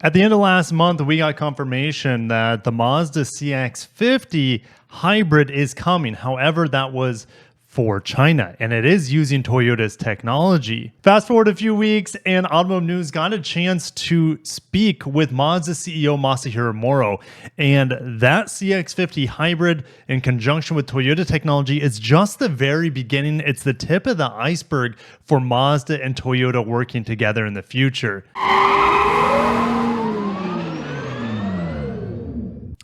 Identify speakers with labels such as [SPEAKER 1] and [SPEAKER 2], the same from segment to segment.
[SPEAKER 1] At the end of last month, we got confirmation that the Mazda CX-50 hybrid is coming. However, that was for China, and it is using Toyota's technology. Fast forward a few weeks, and Automotive News got a chance to speak with Mazda CEO Masahiro Moro, and that CX-50 hybrid in conjunction with Toyota technology is just the very beginning. It's the tip of the iceberg for Mazda and Toyota working together in the future.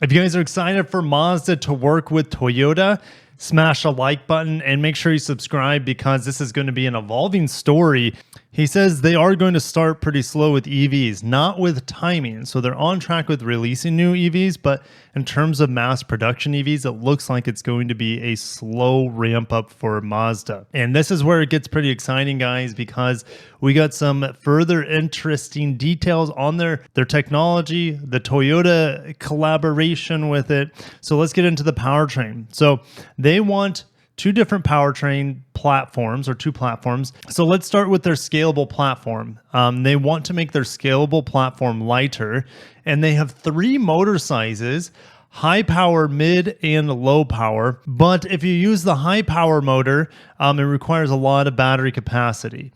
[SPEAKER 1] If you guys are excited for Mazda to work with Toyota, smash a like button and make sure you subscribe because this is going to be an evolving story. He says they are going to start pretty slow with EVs, not with timing. So they're on track with releasing new EVs, but in terms of mass production EVs, it looks like it's going to be a slow ramp up for Mazda. And this is where it gets pretty exciting, guys, because we got some further interesting details on their technology, the Toyota collaboration with it. So let's get into the powertrain. So they want two different powertrain platforms, or two platforms. So let's start with their scalable platform. They want to make their scalable platform lighter, and they have three motor sizes: high power, mid, and low power. But if you use the high power motor, it requires a lot of battery capacity,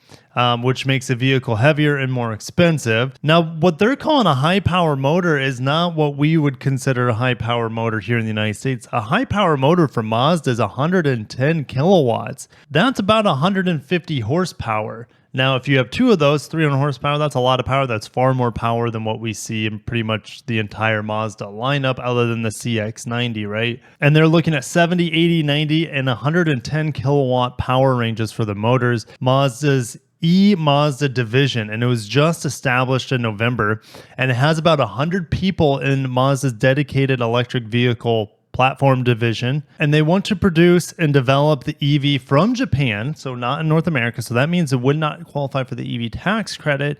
[SPEAKER 1] which makes the vehicle heavier and more expensive. Now, what they're calling a high power motor is not what we would consider a high power motor here in the United States. A high power motor for Mazda is 110 kilowatts. That's about 150 horsepower. Now, if you have two of those, 300 horsepower, that's a lot of power. That's far more power than what we see in pretty much the entire Mazda lineup, other than the CX-90, right? And they're looking at 70, 80, 90, and 110 kilowatt power ranges for the motors. Mazda's Mazda division, and it was just established in November, and it has about 100 people in Mazda's dedicated electric vehicle platform division, and they want to produce and develop the EV from Japan, so not in North America. So that means it would not qualify for the EV tax credit,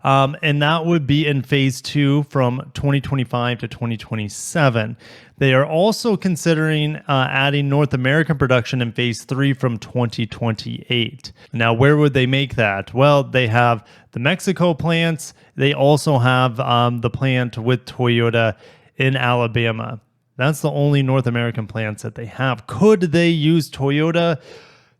[SPEAKER 1] and that would be in phase 2 from 2025 to 2027. They are also considering adding North American production in phase 3 from 2028. Now, where would they make that? Well, they have the Mexico plants. They also have the plant with Toyota in Alabama. That's the only North American plants that they have. Could they use Toyota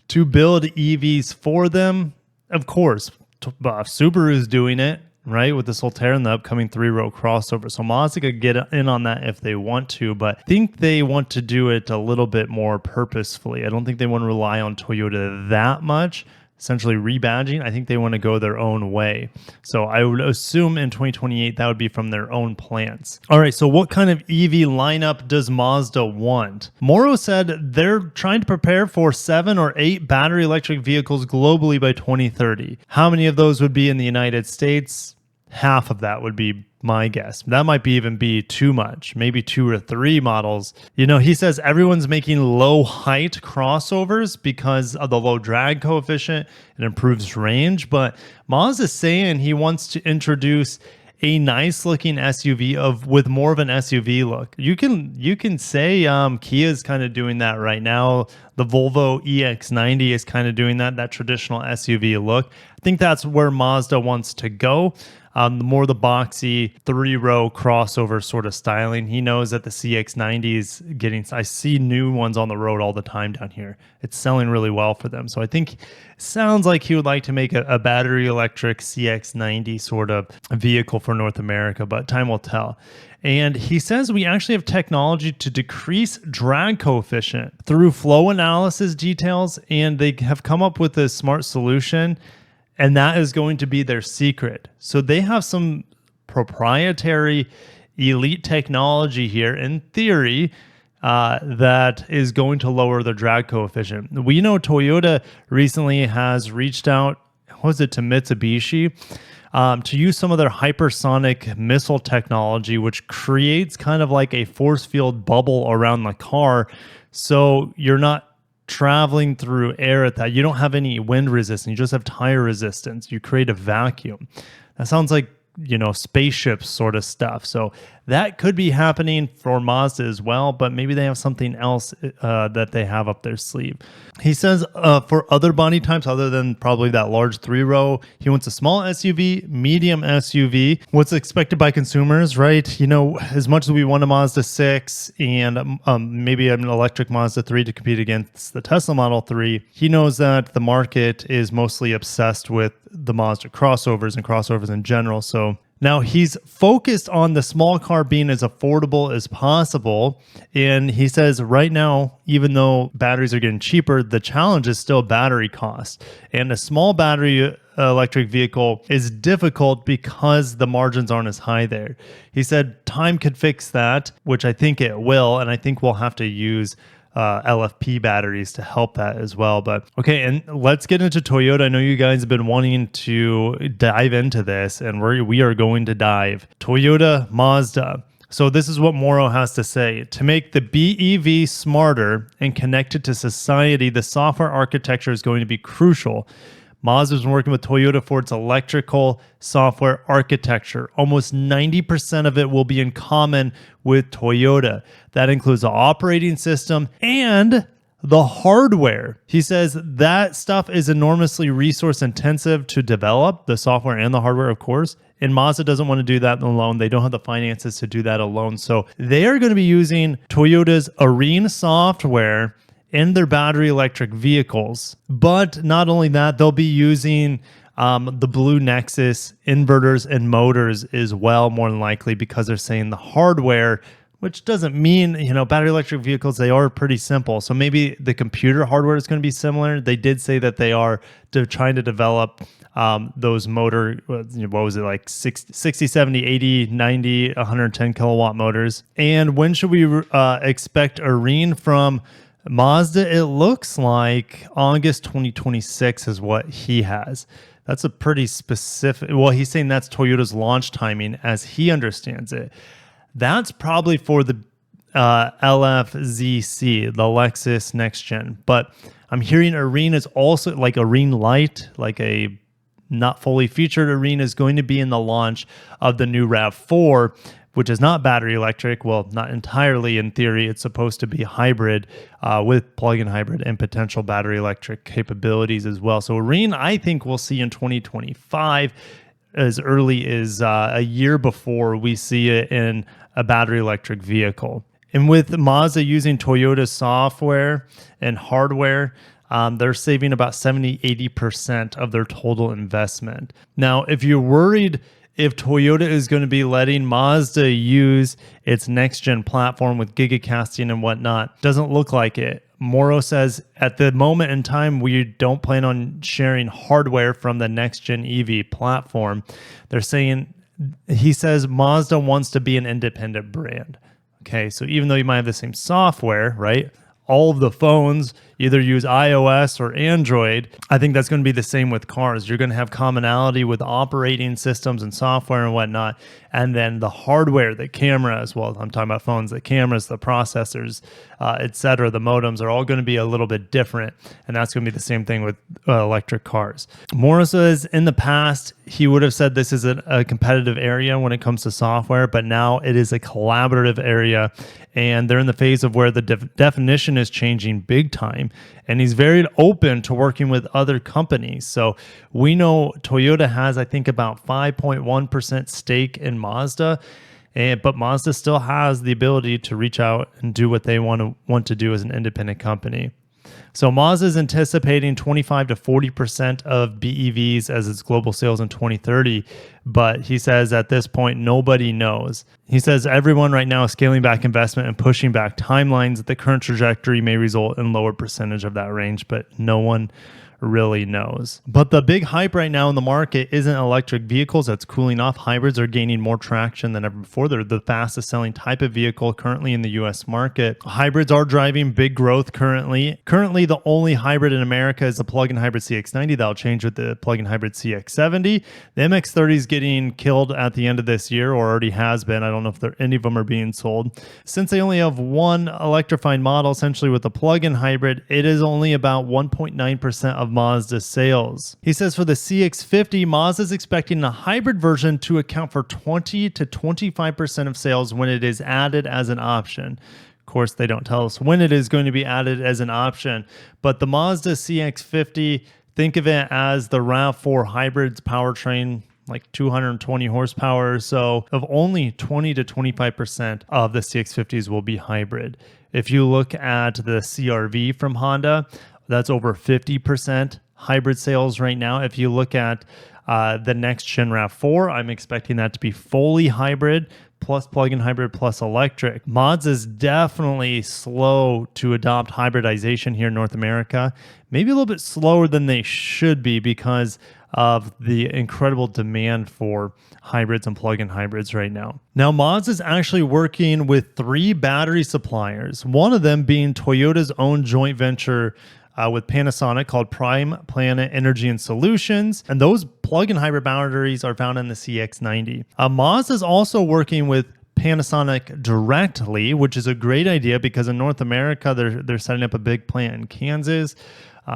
[SPEAKER 1] to build EVs for them? Of course. Subaru's doing it, right, with the Solterra and the upcoming 3-row crossover. So Mazda could get in on that if they want to, but I think they want to do it a little bit more purposefully. I don't think they want to rely on Toyota that much. Essentially rebadging, I think they want to go their own way. So I would assume in 2028 that would be from their own plants. All right, so what kind of EV lineup does Mazda want? Moro said they're trying to prepare for 7 or 8 battery electric vehicles globally by 2030. How many of those would be in the United States? Half of that would be my guess. That might even be too much, maybe 2 or 3 models. You know, he says everyone's making low height crossovers because of the low drag coefficient. It improves range, but Mazda's saying he wants to introduce a nice looking SUV with more of an SUV look. You can say Kia is kind of doing that right now. The Volvo EX90 is kind of doing that traditional SUV look. I think that's where Mazda wants to go. The more the boxy 3-row crossover sort of styling. He knows that the CX-90 is getting, I see new ones on the road all the time down here. It's selling really well for them. So I think it sounds like he would like to make a battery electric CX-90 sort of vehicle for North America, but time will tell. And he says we actually have technology to decrease drag coefficient through flow analysis details, and they have come up with a smart solution. And that is going to be their secret. So they have some proprietary elite technology here, in theory, that is going to lower the drag coefficient. We know Toyota recently has reached out, to Mitsubishi, to use some of their hypersonic missile technology, which creates kind of like a force field bubble around the car. So you're not traveling through air at that. You don't have any wind resistance. You just have tire resistance. You create a vacuum. That sounds like, spaceships sort of stuff. So That could be happening for Mazda as well, but maybe they have something else that they have up their sleeve. He says for other body types, other than probably that large 3-row, he wants a small SUV, medium SUV. What's expected by consumers, right? You know, as much as we want a Mazda 6 and maybe an electric Mazda 3 to compete against the Tesla Model 3, he knows that the market is mostly obsessed with the Mazda crossovers and crossovers in general. So now he's focused on the small car being as affordable as possible. And he says right now, even though batteries are getting cheaper, the challenge is still battery cost. And a small battery electric vehicle is difficult because the margins aren't as high there. He said time could fix that, which I think it will. And I think we'll have to use LFP batteries to help that as well. But okay, and let's get into Toyota. I know you guys have been wanting to dive into this, and we are going to dive. Toyota Mazda. So this is what Moro has to say. To make the BEV smarter and connected to society, the software architecture is going to be crucial. Mazda's been working with Toyota for its electrical software architecture. Almost 90% of it will be in common with Toyota. That includes the operating system and the hardware. He says that stuff is enormously resource intensive to develop, the software and the hardware, of course. And Mazda doesn't want to do that alone. They don't have the finances to do that alone. So they are going to be using Toyota's Arene software in their battery electric vehicles. But not only that, they'll be using the Blue Nexus inverters and motors as well, more than likely, because they're saying the hardware, which doesn't mean, you know, battery electric vehicles, they are pretty simple. So maybe the computer hardware is going to be similar. They did say that they are trying to develop those motor, what was it, like 60, 70, 80, 90, 110 kilowatt motors. And when should we expect Arene from Mazda? It looks like August 2026 is what he has. That's a pretty specific, well, he's saying that's Toyota's launch timing as he understands it. That's probably for the LFZC, the Lexus Next Gen. But I'm hearing Arene is also, like Arene Light, like a not fully featured Arene, is going to be in the launch of the new RAV4, which is not battery electric. Well, not entirely in theory. It's supposed to be hybrid with plug-in hybrid and potential battery electric capabilities as well. So Arene, I think we'll see in 2025, as early as a year before we see it in a battery electric vehicle. And with Mazda using Toyota software and hardware, they're saving about 70-80% of their total investment. Now, if you're worried if Toyota is going to be letting Mazda use its next-gen platform with gigacasting and whatnot, doesn't look like it. Moro says, at the moment in time, we don't plan on sharing hardware from the next-gen EV platform. They're saying, he says, Mazda wants to be an independent brand. Okay, so even though you might have the same software, right? All of the phones either use iOS or Android. I think that's going to be the same with cars. You're going to have commonality with operating systems and software and whatnot. And then the hardware, the cameras, well, I'm talking about phones, the cameras, the processors, etc., the modems are all going to be a little bit different. And that's going to be the same thing with electric cars. Morris says in the past, he would have said this is a competitive area when it comes to software, but now it is a collaborative area. And they're in the phase of where the definition is changing big time. And he's very open to working with other companies. So we know Toyota has, I think, about 5.1% stake in Mazda, but Mazda still has the ability to reach out and do what they want to do as an independent company. So Mazda is anticipating 25 to 40% of BEVs as its global sales in 2030, but he says at this point, nobody knows. He says everyone right now is scaling back investment and pushing back timelines. The current trajectory may result in lower percentage of that range, but no one really knows. But the big hype right now in the market isn't electric vehicles. That's cooling off. Hybrids are gaining more traction than ever before. They're the fastest selling type of vehicle currently in the US market. Hybrids are driving big growth currently. Currently, the only hybrid in America is the plug-in hybrid CX-90. That'll change with the plug-in hybrid CX-70. The MX-30 is getting killed at the end of this year, or already has been. I don't know if any of them are being sold. Since they only have one electrified model, essentially with the plug-in hybrid, it is only about 1.9% of of Mazda's sales. He says for the CX-50, Mazda is expecting a hybrid version to account for 20 to 25% of sales when it is added as an option. Of course, they don't tell us when it is going to be added as an option, but the Mazda CX-50, think of it as the RAV4 hybrid's powertrain, like 220 horsepower or so, of only 20 to 25% of the CX-50s will be hybrid. If you look at the CR-V from Honda, that's over 50% hybrid sales right now. If you look at the next gen RAV4, I'm expecting that to be fully hybrid, plus plug-in hybrid, plus electric. Mazda is definitely slow to adopt hybridization here in North America. Maybe a little bit slower than they should be because of the incredible demand for hybrids and plug-in hybrids right now. Now, Mazda is actually working with 3 battery suppliers, one of them being Toyota's own joint venture with Panasonic called Prime Planet Energy and Solutions. And those plug-in hybrid batteries are found in the CX-90. Mazda is also working with Panasonic directly, which is a great idea because in North America, they're setting up a big plant in Kansas.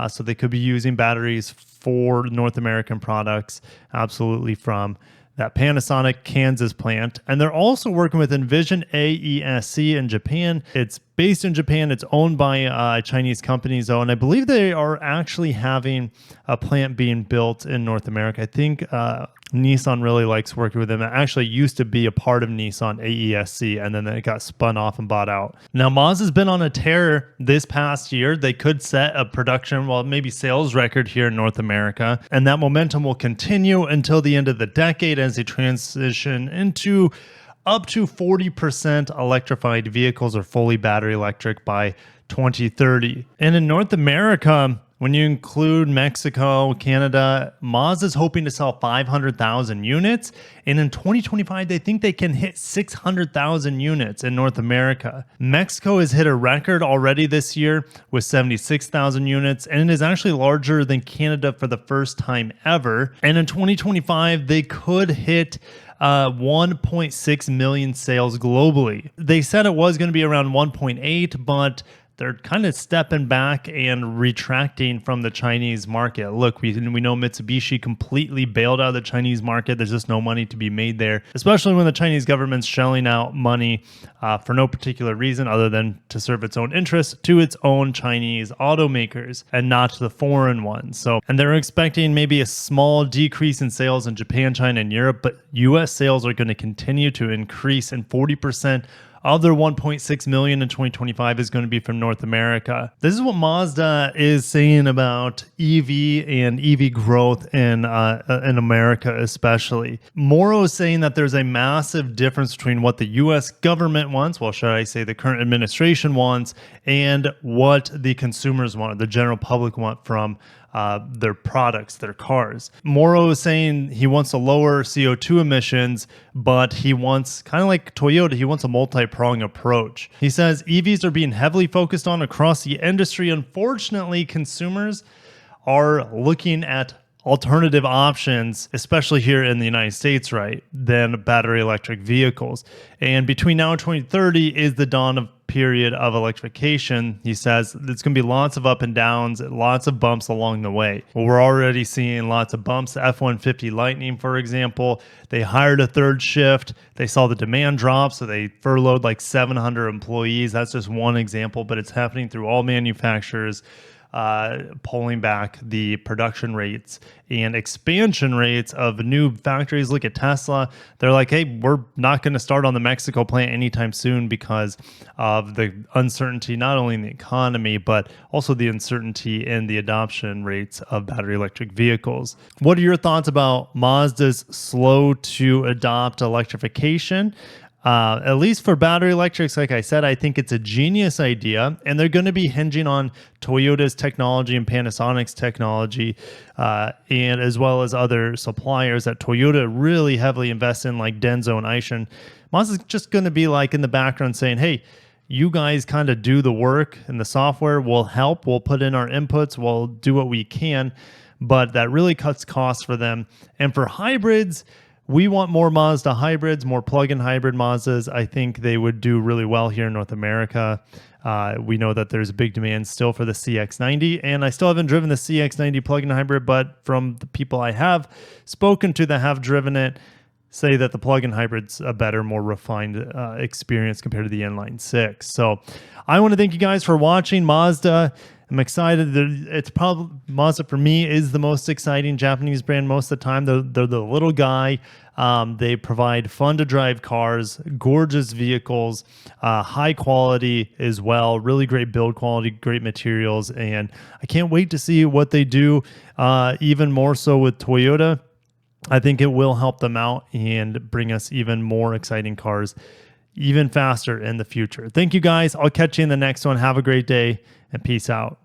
[SPEAKER 1] So they could be using batteries for North American products, absolutely, from that Panasonic Kansas plant. And they're also working with Envision AESC in Japan. It's based in Japan. It's owned by Chinese companies, though. And I believe they are actually having a plant being built in North America. I think Nissan really likes working with them. It actually used to be a part of Nissan AESC, and then it got spun off and bought out. Now, Mazda's been on a tear this past year. They could set a production, well, maybe sales record here in North America, and that momentum will continue until the end of the decade as they transition into up to 40% electrified vehicles or fully battery electric by 2030. And in North America, when you include Mexico, Canada, Mazda's hoping to sell 500,000 units. And in 2025, they think they can hit 600,000 units in North America. Mexico has hit a record already this year with 76,000 units, and it is actually larger than Canada for the first time ever. And in 2025, they could hit 1.6 million sales globally. They said it was going to be around 1.8, but they're kind of stepping back and retracting from the Chinese market. Look, we know Mitsubishi completely bailed out of the Chinese market. There's just no money to be made there, especially when the Chinese government's shelling out money for no particular reason other than to serve its own interests to its own Chinese automakers and not the foreign ones. So, and they're expecting maybe a small decrease in sales in Japan, China, and Europe, but US sales are going to continue to increase, and 40% of their 1.6 million in 2025 is going to be from North America. This is what Mazda is saying about EV and EV growth in America, especially. Moro is saying that there's a massive difference between what the U.S. government wants, well, should I say the current administration wants, and what the consumers want, the general public want from their products, their cars. Moro is saying he wants to lower CO2 emissions, but he wants, kind of like Toyota, he wants a multi-pronged approach. He says EVs are being heavily focused on across the industry. Unfortunately, consumers are looking at alternative options, especially here in the United States, right, than battery electric vehicles. And between now and 2030 is the dawn of period of electrification. He says there's going to be lots of up and downs, lots of bumps along the way. Well, we're already seeing lots of bumps. The F-150 Lightning, for example, they hired a third shift. They saw the demand drop, so they furloughed like 700 employees. That's just one example, but it's happening through all manufacturers. Pulling back the production rates and expansion rates of new factories. Look at Tesla. They're like, hey, we're not going to start on the Mexico plant anytime soon because of the uncertainty, not only in the economy, but also the uncertainty in the adoption rates of battery electric vehicles. What are your thoughts about Mazda's slow to adopt electrification? At least for battery electrics, like I said, I think it's a genius idea, and they're going to be hinging on Toyota's technology and Panasonic's technology, and as well as other suppliers that Toyota really heavily invests in, like Denso and Aishin. Mazda's just going to be like in the background saying, hey, you guys kind of do the work and the software, we'll help, we'll put in our inputs, we'll do what we can, but that really cuts costs for them. And for hybrids, We want more Mazda hybrids, more plug-in hybrid Mazdas. I think they would do really well here in North America. We know that there's a big demand still for the CX-90, and I still haven't driven the CX-90 plug-in hybrid, but from the people I have spoken to that have driven it, say that the plug-in hybrid's a better, more refined experience compared to the inline six. So I want to thank you guys for watching. Mazda, I'm excited. It's probably, Mazda for me is the most exciting Japanese brand most of the time. They're the little guy. They provide fun to drive cars, gorgeous vehicles, high quality as well, really great build quality, great materials. And I can't wait to see what they do even more so with Toyota. I think it will help them out and bring us even more exciting cars even faster in the future. Thank you guys. I'll catch you in the next one. Have a great day and peace out.